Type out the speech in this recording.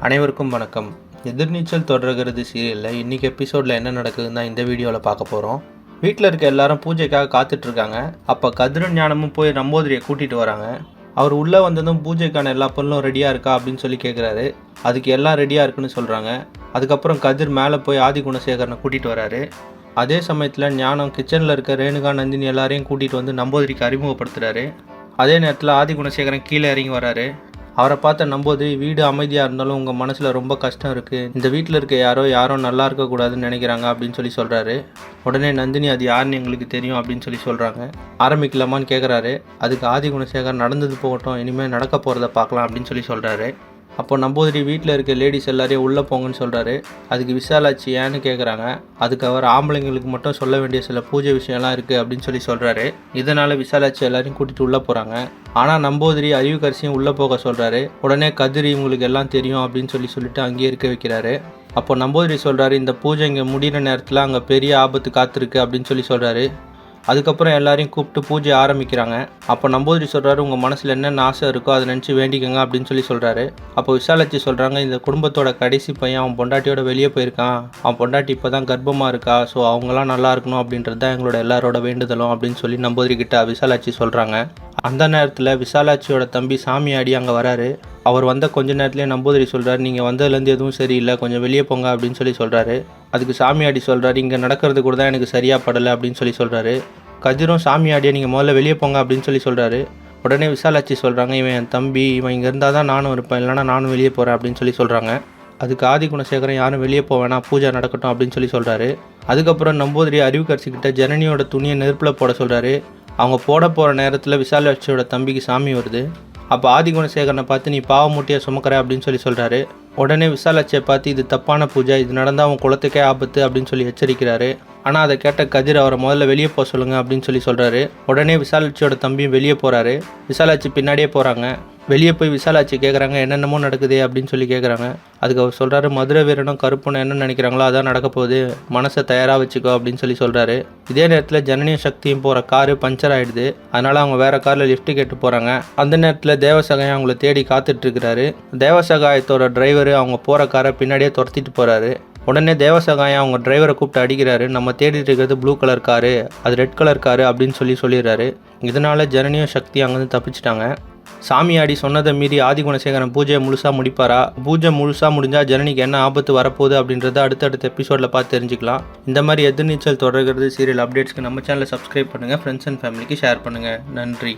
அனைவருக்கும் வணக்கம். எதிர்நீச்சல் தொடர்கிறது சீரியலில் இன்றைக்கி எபிசோடில் என்ன நடக்குதுன்னு தான் இந்த வீடியோவில் பார்க்க போகிறோம். வீட்டில் இருக்க எல்லாரும் பூஜைக்காக காத்துட்ருக்காங்க. அப்போ கதிரும் ஞானமும் போய் நம்பூதிரியை கூட்டிகிட்டு வராங்க. அவர் உள்ளே வந்ததும் பூஜைக்கான எல்லா பொருளும் ரெடியாக இருக்கா அப்படின்னு சொல்லி கேட்குறாரு. அதுக்கு எல்லாம் ரெடியாக இருக்குன்னு சொல்கிறாங்க. அதுக்கப்புறம் கதிர் மேலே போய் ஆதி குணசேகரனை கூட்டிகிட்டு வராரு. அதே சமயத்தில் ஞானம் கிச்சனில் இருக்க ரேணுகா நந்தினி எல்லாரையும் கூட்டிகிட்டு வந்து நம்பூதிரிக்கு அறிமுகப்படுத்துகிறாரு. அதே நேரத்தில் ஆதி குணசேகரன் கீழே இறங்கி வராரு. அவரை பார்த்த நம்பூதிரி, வீடு அமைதியாக இருந்தாலும் உங்கள் மனசில் ரொம்ப கஷ்டம் இருக்குது, இந்த வீட்டில் இருக்க யாரோ நல்லா இருக்கக்கூடாதுன்னு நினைக்கிறாங்க அப்படின்னு சொல்லி சொல்கிறாரு. உடனே நந்தினி, அது யாருன்னு எங்களுக்கு தெரியும் அப்படின்னு சொல்லி சொல்கிறாங்க. ஆரம்பிக்கலாமான்னு கேட்குறாரு. அதுக்கு ஆதி குணசேகர், நடந்தது போகட்டும், இனிமேல் நடக்க போகிறத பார்க்கலாம் அப்படின்னு சொல்லி சொல்கிறாரு. அப்போ நம்பூதிரி, வீட்டில் இருக்க லேடிஸ் எல்லாரையும் உள்ளே போங்கன்னு சொல்கிறாரு. அதுக்கு விசாலாட்சி ஏன்னு கேட்குறாங்க. அதுக்கு அவர், ஆம்பளைங்களுக்கு மட்டும் சொல்ல வேண்டிய சில பூஜை விஷயம்லாம் இருக்குது அப்படின்னு சொல்லி சொல்கிறாரு. இதனால் விசாலாட்சி எல்லாரையும் கூட்டிகிட்டு உள்ளே போகிறாங்க. ஆனால் நம்பூதிரி அறிவுக்கரசியும் உள்ளே போக சொல்கிறாரு. உடனே கதிர், இவங்களுக்கு எல்லாம் தெரியும் அப்படின்னு சொல்லிட்டு அங்கேயே இருக்க வைக்கிறாரு. அப்போ நம்பூதிரி சொல்கிறாரு, இந்த பூஜை இங்கே முடிகிற நேரத்தில் அங்கே பெரிய ஆபத்து காத்திருக்கு அப்படின்னு சொல்லி சொல்கிறாரு. அதுக்கப்புறம் எல்லாரையும் கூப்பிட்டு பூஜை ஆரம்பிக்கிறாங்க. அப்போ நம்பூதிரி சொல்கிறாரு, உங்கள் மனசில் என்னென்ன ஆசை இருக்கோ அதை நினச்சி வேண்டிக்கங்க அப்படின்னு சொல்லி சொல்கிறாரு. அப்போ விசாலாட்சி சொல்கிறாங்க, இந்த குடும்பத்தோட கடைசி பையன் அவன் பொண்டாட்டியோட வெளியே போயிருக்கான், அவன் பொண்டாட்டி இப்போ தான் கர்ப்பமாக இருக்கா, ஸோ அவங்களாம் நல்லா இருக்கணும் அப்படின்றது தான் எங்களோட எல்லாரோட வேண்டுதலும் அப்படின்னு சொல்லி நம்பூதிரி கிட்ட விசாலாட்சி சொல்கிறாங்க. அந்த நேரத்தில் விசாலாட்சியோட தம்பி சாமியாடி அங்கே வராரு. அவர் வந்த கொஞ்ச நேரத்துலேயே நம்பூதிரி சொல்கிறார், நீங்கள் வந்ததுலேருந்து எதுவும் சரியில்லை, கொஞ்சம் வெளியே போங்க அப்படின்னு சொல்லி சொல்கிறாரு. அதுக்கு சாமியாடி சொல்கிறாரு, இங்கே நடக்கிறது கூட தான் எனக்கு சரியாக படலை அப்படின்னு சொல்லி சொல்கிறாரு. கதிரும் சாமியாடியை நீங்கள் முதல்ல வெளியே போங்க அப்படின்னு சொல்லி சொல்கிறாரு. உடனே விசாலாட்சி சொல்கிறாங்க, இவன் என் தம்பி, இவன் இங்கே இருந்தால் தான் நானும் இருப்பேன், இல்லைனா நானும் வெளியே போகிறேன் அப்படின்னு சொல்லி சொல்கிறாங்க. அதுக்கு ஆதி குணசேகரன், யாரும் வெளியே போவேனா, பூஜை நடக்கட்டும் அப்படின்னு சொல்லி சொல்கிறாரு. அதுக்கப்புறம் நம்பூதிரி அறிவுக்கரசிக்கிட்ட ஜனனியோட துணியை நெருப்பில் போட சொல்கிறாரு. அவங்க போட போகிற நேரத்தில் விசாலாட்சியோட தம்பிக்கு சாமி வருது. அப்போ ஆதி குணசேகரனை பார்த்து, நீ பாவமூட்டியாக சுமக்கிற அப்படின்னு சொல்லி சொல்கிறாரு. உடனே விசாலாட்சியை பார்த்து, இது தப்பான பூஜை, இது நடந்தால் அவன் குலத்துக்கே ஆபத்து அப்படின்னு சொல்லி எச்சரிக்கிறாரு. ஆனால் அதை கேட்ட கதிர், அவரை முதல்ல வெளியே போக சொல்லுங்கள் அப்படின்னு சொல்லி சொல்கிறாரு. உடனே விசாலாட்சியோட தம்பியும் வெளியே போகிறாரு. விசாலாட்சி பின்னாடியே போகிறாங்க. வெளியே போய் விசாலாட்சி கேட்குறாங்க, என்னென்னமோ நடக்குது அப்படின்னு சொல்லி கேட்குறாங்க. அதுக்கு அவர் சொல்கிறாரு, மதுரை வீரனும் கருப்புன்னு என்ன நினைக்கிறாங்களோ அதான் நடக்க போகுது, மனசை தயாராக வச்சுக்கோ அப்படின்னு சொல்லி சொல்கிறாரு. இதே நேரத்தில் ஜனனியும் சக்தியும் போகிற காரு பஞ்சர் ஆகிடுது. அதனால் அவங்க வேறு காரில் லிஃப்ட் கேட்டு போகிறாங்க. அந்த நேரத்தில் தேவசகாயம் அவங்கள தேடி காத்துட்ருக்கிறாரு. தேவசகாயத்தோட டிரைவர் அவங்க போகிற காரை பின்னாடியே துரத்திட்டு போகிறாரு. உடனே தேவசகாயம் அவங்க டிரைவரை கூப்பிட்டு அடிக்கிறாரு. நம்ம தேடிட்டு இருக்கிறது ப்ளூ கலர் காரு, அது ரெட் கலர் காரு அப்படின்னு சொல்லிடுறாரு. இதனால் ஜனனியும் சக்தி அங்கேருந்து தப்பிச்சிட்டாங்க. சாமியாடி சொன்னதை மீறி ஆதி குணசேகரன் பூஜையை முழுசாக முடிப்பாரா, பூஜை முழுசாக முடிஞ்சால் ஜனனிக்கு என்ன ஆபத்து வரப்போகுது அப்படின்றத அடுத்தடுத்த எபிசோடில் பார்த்து தெரிஞ்சுக்கலாம். இந்த மாதிரி எதிர்நீச்சல் தொடர்கிறது சீரியல் அப்டேட்ஸ்க்கு நம்ம சேனலை சப்ஸ்கிரைப் பண்ணுங்கள், ஃப்ரெண்ட்ஸ் அண்ட் ஃபேமிலிக்கு ஷேர் பண்ணுங்கள். நன்றி.